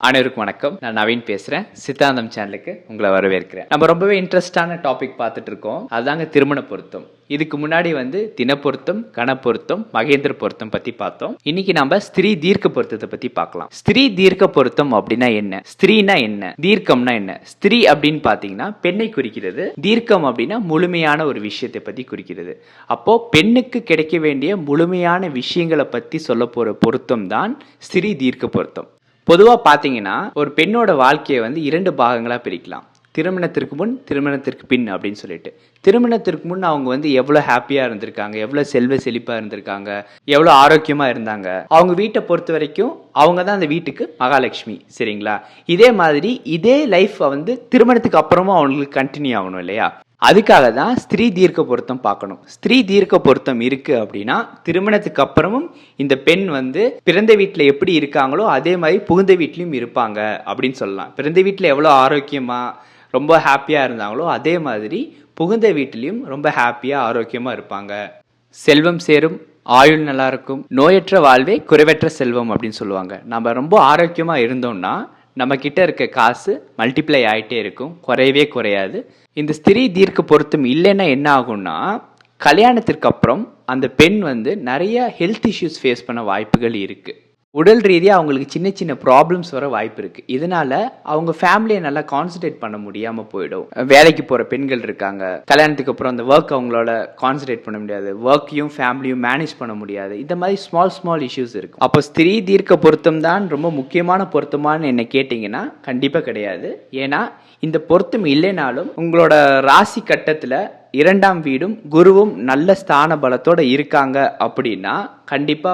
அனைவருக்கும் வணக்கம். நான் நவீன் பேசுறேன். சித்தாந்தம் சேனலுக்கு உங்களை வரவேற்கிறேன். நம்ம ரொம்பவே இன்ட்ரெஸ்டான டாபிக் பார்த்துட்டு இருக்கோம். அதுதாங்க திருமண பொருத்தம். இதுக்கு முன்னாடி தின பொருத்தம், கண பொருத்தம், மகேந்திர பொருத்தம் பத்தி பார்த்தோம். இன்னைக்கு நம்ம ஸ்திரீ தீர்க்க பொருத்தத்தை பத்தி பார்க்கலாம். ஸ்திரீ தீர்க்க பொருத்தம் அப்படின்னா என்ன? ஸ்திரீனா என்ன? தீர்க்கம்னா என்ன? ஸ்திரீ அப்படின்னு பாத்தீங்கன்னா பெண்ணை குறிக்கிறது. தீர்க்கம் அப்படின்னா முழுமையான ஒரு விஷயத்தை பத்தி குறிக்கிறது. அப்போ பெண்ணுக்கு கிடைக்க வேண்டிய முழுமையான விஷயங்களை பத்தி சொல்ல போற பொருத்தம் தான் ஸ்திரீ தீர்க்க பொருத்தம். பொதுவாக பார்த்தீங்கன்னா ஒரு பெண்ணோட வாழ்க்கையை இரண்டு பாகங்களாக பிரிக்கலாம். திருமணத்திற்கு முன், திருமணத்திற்கு பின் அப்படின்னு சொல்லிட்டு. திருமணத்திற்கு முன் அவங்க எவ்வளோ ஹாப்பியாக இருந்திருக்காங்க, எவ்வளோ செல்வ செழிப்பாக இருந்திருக்காங்க, எவ்வளோ ஆரோக்கியமாக இருந்தாங்க. அவங்க வீட்டை பொறுத்த வரைக்கும் அவங்க தான் அந்த வீட்டுக்கு மகாலட்சுமி. சரிங்களா? இதே மாதிரி இதே லைஃப் திருமணத்துக்கு அப்புறமும் அவங்களுக்கு கண்டினியூ ஆகணும் இல்லையா? அதுக்காக தான் ஸ்திரீ தீர்க்க பொருத்தம் பார்க்கணும். ஸ்திரீ தீர்க்க பொருத்தம் இருக்கு அப்படின்னா திருமணத்துக்கு அப்புறமும் இந்த பெண் பிறந்த வீட்டில் எப்படி இருக்காங்களோ அதே மாதிரி புகுந்த வீட்லையும் இருப்பாங்க அப்படின்னு சொல்லலாம். பிறந்த வீட்டில் எவ்வளோ ஆரோக்கியமா ரொம்ப ஹாப்பியாக இருந்தாங்களோ அதே மாதிரி புகுந்த வீட்டிலையும் ரொம்ப ஹாப்பியாக ஆரோக்கியமாக இருப்பாங்க. செல்வம் சேரும், ஆயுள் நல்லா இருக்கும், நோயற்ற வாழ்வே குறைவற்ற செல்வம் அப்படின்னு சொல்லுவாங்க. நம்ம ரொம்ப ஆரோக்கியமாக இருந்தோம்னா நம்ம கிட்ட இருக்க காசு மல்டிப்ளை ஆகிட்டே இருக்கும், குறையவே குறையாது. இந்த ஸ்திரீ தீர்க்க பொருத்தம் இல்லைன்னா என்ன ஆகும்னா கல்யாணத்திற்கு அப்புறம் அந்த பெண் நிறைய ஹெல்த் இஷ்யூஸ் ஃபேஸ் பண்ண வாய்ப்புகள் இருக்கு. உடல் ரீதியாக அவங்களுக்கு சின்ன சின்ன ப்ராப்ளம்ஸ் வர வாய்ப்பு இருக்குது. இதனால அவங்க ஃபேமிலியை நல்லா கான்சன்ட்ரேட் பண்ண முடியாமல் போயிடும். வேலைக்கு போகிற பெண்கள் இருக்காங்க, கல்யாணத்துக்கு அப்புறம் அந்த ஒர்க் அவங்களோட கான்சன்ட்ரேட் பண்ண முடியாது, ஒர்க்கையும் ஃபேமிலியும் மேனேஜ் பண்ண முடியாது. இந்த மாதிரி ஸ்மால் இஷ்யூஸ் இருக்கும். அப்போ ஸ்திரீ தீர்க்க பொருத்தம் தான் ரொம்ப முக்கியமான பொருத்தமானு என்ன கேட்டிங்கன்னா கண்டிப்பாக கிடையாது. ஏன்னா இந்த பொருத்தம் இல்லைனாலும் உங்களோட ராசி கட்டத்தில் 2ஆம் வீடும் குருவும் நல்ல ஸ்தான பலத்தோட இருக்காங்க அப்படின்னா கண்டிப்பா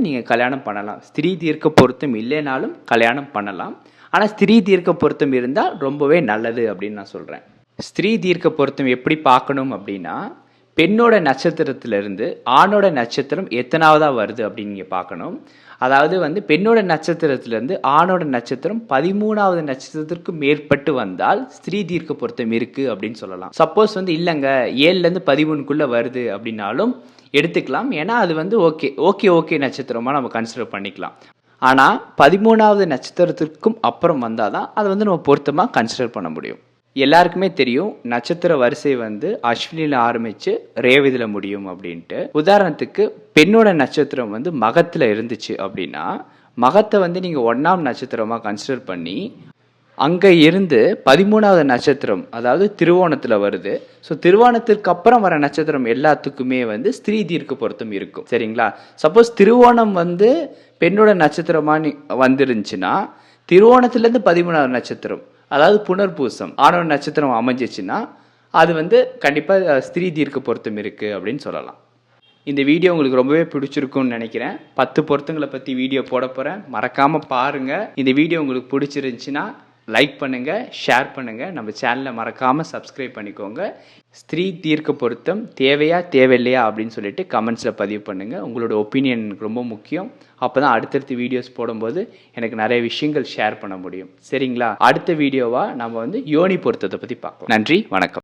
நீங்க கல்யாணம் பண்ணலாம். ஸ்திரீ தீர்க்க பொருத்தம் இல்லைனாலும் கல்யாணம் பண்ணலாம். ஆனா ஸ்திரீ தீர்க்க பொருத்தம் இருந்தால் ரொம்பவே நல்லது அப்படின்னு நான் சொல்றேன். ஸ்திரீ தீர்க்க பொருத்தம் எப்படி பார்க்கணும் அப்படின்னா பெண்ணோட நட்சத்திரத்திலிருந்து ஆணோட நட்சத்திரம் எத்தனாவதா வருது அப்படின்னு நீங்க பார்க்கணும். அதாவது பெண்ணோட நட்சத்திரத்திலிருந்து ஆணோட நட்சத்திரம் 13வது நட்சத்திரத்திற்கு மேற்பட்டு வந்தால் ஸ்திரீ தீர்க்க பொருத்தம் இருக்கு அப்படின்னு சொல்லலாம். சப்போஸ் இல்லைங்க 7லேருந்து 13க்குள்ள வருது அப்படின்னாலும் எடுத்துக்கலாம். ஏன்னா அது ஓகே நட்சத்திரமா நம்ம கன்சிடர் பண்ணிக்கலாம். ஆனால் 13வது நட்சத்திரத்திற்கும் அப்புறம் வந்தாதான் அதை நம்ம பொருத்தமா கன்சிடர் பண்ண முடியும். எல்லாருக்குமே தெரியும் நட்சத்திர வரிசை அஸ்வினியில் ஆரம்பிச்சு ரேவதியில் முடியும் அப்படின்ட்டு. உதாரணத்துக்கு பெண்ணோட நட்சத்திரம் மகத்தில் இருந்துச்சு அப்படின்னா மகத்தை நீங்கள் 1ஆம் நட்சத்திரமா கன்சிடர் பண்ணி அங்கே இருந்து 13வது நட்சத்திரம் அதாவது திருவோணத்தில் வருது. ஸோ திருவோணத்திற்கு அப்புறம் வர நட்சத்திரம் எல்லாத்துக்குமே ஸ்திரீ தீர்க்க பொருத்தம் இருக்கும். சரிங்களா? சப்போஸ் திருவோணம் பெண்ணோட நட்சத்திரமா வந்துருந்துச்சுன்னா திருவோணத்துலேருந்து 13வது நட்சத்திரம் அதாவது புனர்பூசம் ஆணோட நட்சத்திரம் அமைஞ்சிச்சுன்னா அது கண்டிப்பாக ஸ்திரீ தீர்க்க பொருத்தம் இருக்கு அப்படின்னு சொல்லலாம். இந்த வீடியோ உங்களுக்கு ரொம்பவே பிடிச்சிருக்கும்னு நினைக்கிறேன். 10 பொருத்தங்களை பற்றி வீடியோ போட போகிறேன், மறக்காமல் பாருங்கள். இந்த வீடியோ உங்களுக்கு பிடிச்சிருந்துச்சுன்னா லைக் பண்ணுங்கள், ஷேர் பண்ணுங்கள், நம்ம சேனலை மறக்காமல் சப்ஸ்கிரைப் பண்ணிக்கோங்க. ஸ்திரீ தீர்க்க பொருத்தம் தேவையா தேவையில்லையா அப்படின்னு சொல்லிட்டு கமெண்ட்ஸில் பதிவு பண்ணுங்கள். உங்களோட ஒப்பீனியன் எனக்கு ரொம்ப முக்கியம். அப்போ தான் அடுத்தடுத்து வீடியோஸ் போடும்போது எனக்கு நிறைய விஷயங்கள் ஷேர் பண்ண முடியும். சரிங்களா? அடுத்த வீடியோவாக நம்ம யோனி பொருத்தத்தை பற்றி பார்க்கலாம். நன்றி, வணக்கம்.